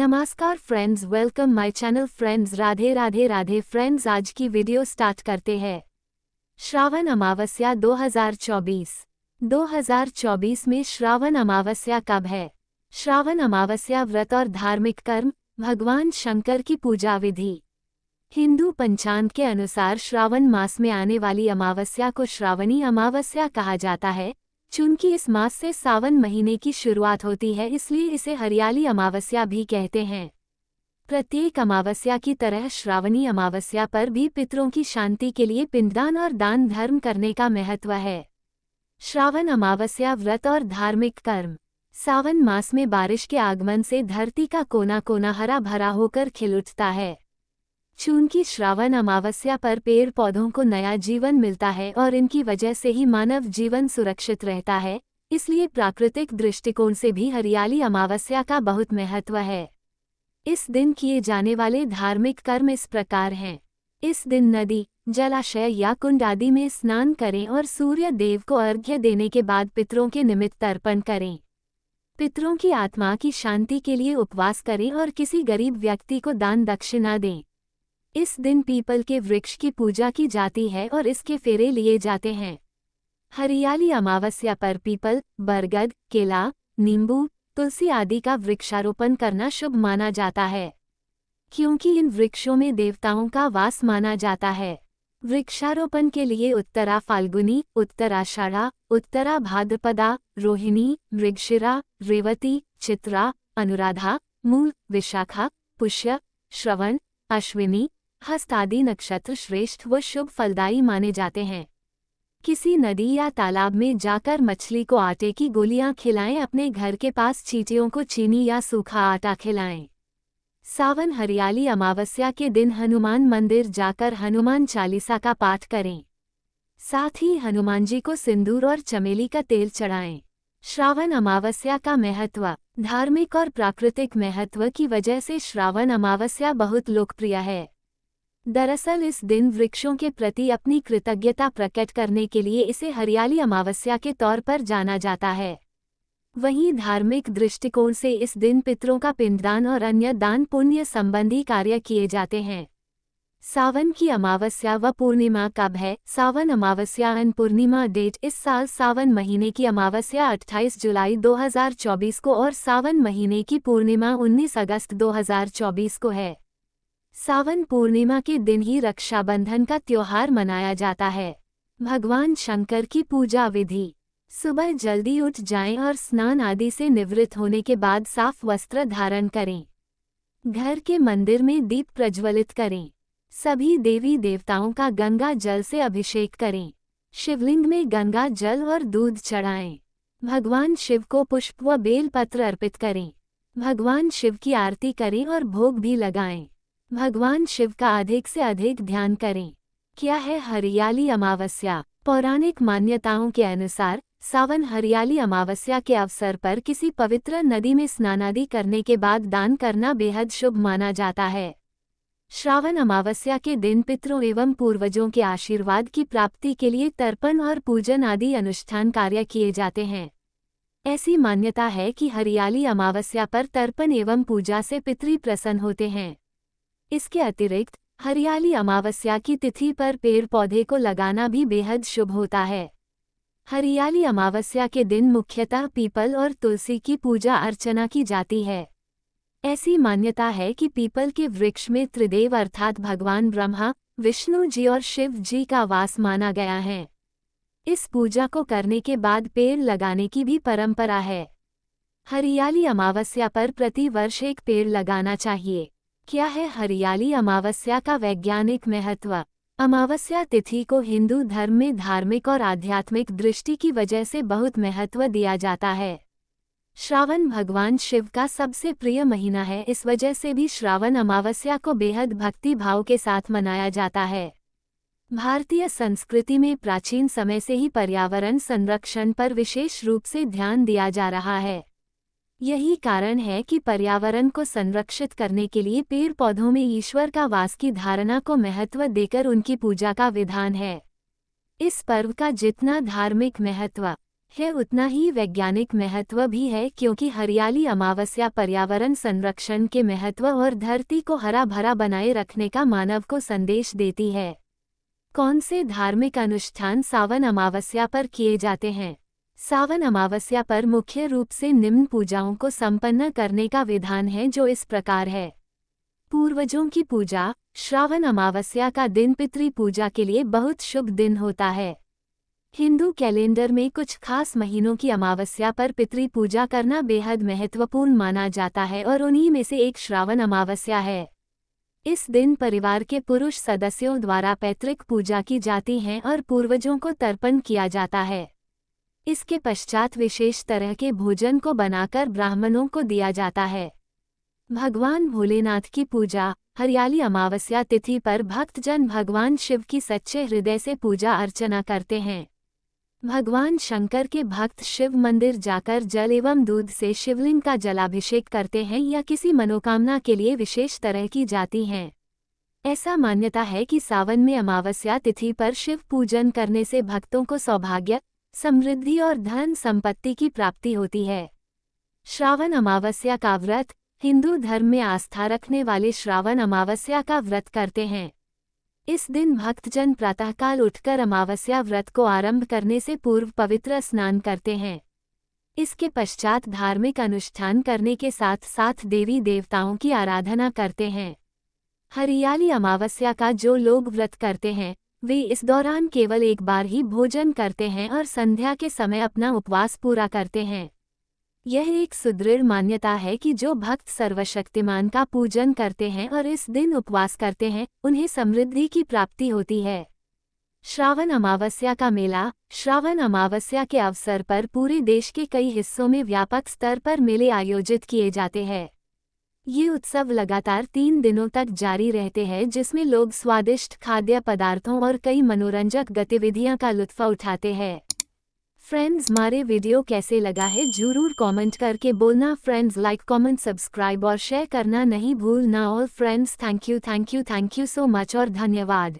नमस्कार friends, welcome my channel friends. Radhe Radhe Radhe friends, आज की वीडियो स्टार्ट करते हैं। श्रावण अमावस्या 2024 में श्रावण अमावस्या कब है? श्रावण अमावस्या व्रत और धार्मिक कर्म, भगवान शंकर की पूजा विधि। हिंदू पंचांग के अनुसार श्रावण मास में आने वाली अमावस्या को श्रावणी अमावस्या कहा जाता है। चूंकि इस मास से सावन महीने की शुरुआत होती है, इसलिए इसे हरियाली अमावस्या भी कहते हैं। प्रत्येक अमावस्या की तरह श्रावणी अमावस्या पर भी पितरों की शांति के लिए पिंडदान और दान धर्म करने का महत्व है। श्रावण अमावस्या व्रत और धार्मिक कर्म। सावन मास में बारिश के आगमन से धरती का कोना कोना हरा भरा होकर खिल उठता है। चूंकि श्रावण अमावस्या पर पेड़ पौधों को नया जीवन मिलता है और इनकी वजह से ही मानव जीवन सुरक्षित रहता है, इसलिए प्राकृतिक दृष्टिकोण से भी हरियाली अमावस्या का बहुत महत्व है। इस दिन किए जाने वाले धार्मिक कर्म इस प्रकार हैं। इस दिन नदी, जलाशय या कुंड आदि में स्नान करें और सूर्य देव को अर्घ्य देने के बाद पितरों के निमित्त तर्पण करें। पितरों की आत्मा की शांति के लिए उपवास करें और किसी गरीब व्यक्ति को दान दक्षिणा दें। इस दिन पीपल के वृक्ष की पूजा की जाती है और इसके फेरे लिए जाते हैं। हरियाली अमावस्या पर पीपल, बरगद, केला, नींबू, तुलसी आदि का वृक्षारोपण करना शुभ माना जाता है, क्योंकि इन वृक्षों में देवताओं का वास माना जाता है। वृक्षारोपण के लिए उत्तरा फाल्गुनी, उत्तराषाढ़ा, उत्तरा भाद्रपदा, रोहिणी, मृगशिरा, रेवती, चित्रा, अनुराधा, मूल, विशाखा, पुष्य, श्रवण, अश्विनी, हस्त आदि नक्षत्र श्रेष्ठ व शुभ फलदायी माने जाते हैं। किसी नदी या तालाब में जाकर मछली को आटे की गोलियां खिलाएं। अपने घर के पास चींटियों को चीनी या सूखा आटा खिलाएं। सावन हरियाली अमावस्या के दिन हनुमान मंदिर जाकर हनुमान चालीसा का पाठ करें। साथ ही हनुमान जी को सिंदूर और चमेली का तेल चढ़ाएं। श्रावण अमावस्या का महत्व। धार्मिक और प्राकृतिक महत्व की वजह से श्रावण अमावस्या बहुत लोकप्रिय है। दरअसल इस दिन वृक्षों के प्रति अपनी कृतज्ञता प्रकट करने के लिए इसे हरियाली अमावस्या के तौर पर जाना जाता है। वहीं धार्मिक दृष्टिकोण से इस दिन पितरों का पिंडदान और अन्य दान पुण्य संबंधी कार्य किए जाते हैं। सावन की अमावस्या व पूर्णिमा कब है? सावन अमावस्या एंड पूर्णिमा डेट। इस साल सावन महीने की अमावस्या 28 जुलाई 2024 को और सावन महीने की पूर्णिमा 19 अगस्त 2024 को है। सावन पूर्णिमा के दिन ही रक्षाबंधन का त्योहार मनाया जाता है। भगवान शंकर की पूजा विधि। सुबह जल्दी उठ जाएं और स्नान आदि से निवृत्त होने के बाद साफ वस्त्र धारण करें। घर के मंदिर में दीप प्रज्वलित करें। सभी देवी देवताओं का गंगा जल से अभिषेक करें। शिवलिंग में गंगा जल और दूध चढ़ाएं। भगवान शिव को पुष्प व बेल पत्र अर्पित करें। भगवान शिव की आरती करें और भोग भी लगाएं। भगवान शिव का अधिक से अधिक ध्यान करें। क्या है हरियाली अमावस्या? पौराणिक मान्यताओं के अनुसार सावन हरियाली अमावस्या के अवसर पर किसी पवित्र नदी में स्नान आदि करने के बाद दान करना बेहद शुभ माना जाता है। श्रावण अमावस्या के दिन पितरों एवं पूर्वजों के आशीर्वाद की प्राप्ति के लिए तर्पण और पूजन आदि अनुष्ठान कार्य किए जाते हैं। ऐसी मान्यता है कि हरियाली अमावस्या पर तर्पण एवं पूजा से पितृ प्रसन्न होते हैं। इसके अतिरिक्त हरियाली अमावस्या की तिथि पर पेड़ पौधे को लगाना भी बेहद शुभ होता है। हरियाली अमावस्या के दिन मुख्यतः पीपल और तुलसी की पूजा अर्चना की जाती है। ऐसी मान्यता है कि पीपल के वृक्ष में त्रिदेव अर्थात भगवान ब्रह्मा, विष्णु जी और शिव जी का वास माना गया है। इस पूजा को करने के बाद पेड़ लगाने की भी परंपरा है। हरियाली अमावस्या पर प्रति वर्ष एक पेड़ लगाना चाहिए। क्या है हरियाली अमावस्या का वैज्ञानिक महत्व? अमावस्या तिथि को हिंदू धर्म में धार्मिक और आध्यात्मिक दृष्टि की वजह से बहुत महत्व दिया जाता है। श्रावण भगवान शिव का सबसे प्रिय महीना है, इस वजह से भी श्रावण अमावस्या को बेहद भक्ति भाव के साथ मनाया जाता है। भारतीय संस्कृति में प्राचीन समय से ही पर्यावरण संरक्षण पर विशेष रूप से ध्यान दिया जा रहा है। यही कारण है कि पर्यावरण को संरक्षित करने के लिए पेड़ पौधों में ईश्वर का वास की धारणा को महत्व देकर उनकी पूजा का विधान है। इस पर्व का जितना धार्मिक महत्व है उतना ही वैज्ञानिक महत्व भी है, क्योंकि हरियाली अमावस्या पर्यावरण संरक्षण के महत्व और धरती को हरा भरा बनाए रखने का मानव को संदेश देती है। कौन से धार्मिक अनुष्ठान सावन अमावस्या पर किए जाते हैं? सावन अमावस्या पर मुख्य रूप से निम्न पूजाओं को संपन्न करने का विधान है, जो इस प्रकार है। पूर्वजों की पूजा। श्रावण अमावस्या का दिन पितृ पूजा के लिए बहुत शुभ दिन होता है। हिंदू कैलेंडर में कुछ खास महीनों की अमावस्या पर पितृ पूजा करना बेहद महत्वपूर्ण माना जाता है और उन्हीं में से एक श्रावण अमावस्या है। इस दिन परिवार के पुरुष सदस्यों द्वारा पैतृक पूजा की जाती है और पूर्वजों को तर्पण किया जाता है। इसके पश्चात विशेष तरह के भोजन को बनाकर ब्राह्मणों को दिया जाता है। भगवान भोलेनाथ की पूजा। हरियाली अमावस्या तिथि पर भक्तजन भगवान शिव की सच्चे हृदय से पूजा अर्चना करते हैं। भगवान शंकर के भक्त शिव मंदिर जाकर जल एवं दूध से शिवलिंग का जलाभिषेक करते हैं या किसी मनोकामना के लिए विशेष तरह की जाती हैं। ऐसा मान्यता है कि सावन में अमावस्या तिथि पर शिव पूजन करने से भक्तों को सौभाग्य, समृद्धि और धन संपत्ति की प्राप्ति होती है। श्रावण अमावस्या का व्रत। हिंदू धर्म में आस्था रखने वाले श्रावण अमावस्या का व्रत करते हैं। इस दिन भक्तजन प्रातःकाल उठकर अमावस्या व्रत को आरंभ करने से पूर्व पवित्र स्नान करते हैं। इसके पश्चात धार्मिक अनुष्ठान करने के साथ साथ देवी देवताओं की आराधना करते हैं। हरियाली अमावस्या का जो लोग व्रत करते हैं वे इस दौरान केवल एक बार ही भोजन करते हैं और संध्या के समय अपना उपवास पूरा करते हैं। यह एक सुदृढ़ मान्यता है कि जो भक्त सर्वशक्तिमान का पूजन करते हैं और इस दिन उपवास करते हैं उन्हें समृद्धि की प्राप्ति होती है। श्रावण अमावस्या का मेला। श्रावण अमावस्या के अवसर पर पूरे देश के कई हिस्सों में व्यापक स्तर पर मेले आयोजित किए जाते हैं। ये उत्सव लगातार 3 दिनों तक जारी रहते हैं, जिसमें लोग स्वादिष्ट खाद्य पदार्थों और कई मनोरंजक गतिविधियां का लुत्फ उठाते हैं। फ्रेंड्स, हमारे वीडियो कैसे लगा है जरूर कमेंट करके बोलना। फ्रेंड्स, लाइक, कमेंट, सब्सक्राइब और शेयर करना नहीं भूलना। और friends, thank you so much और धन्यवाद।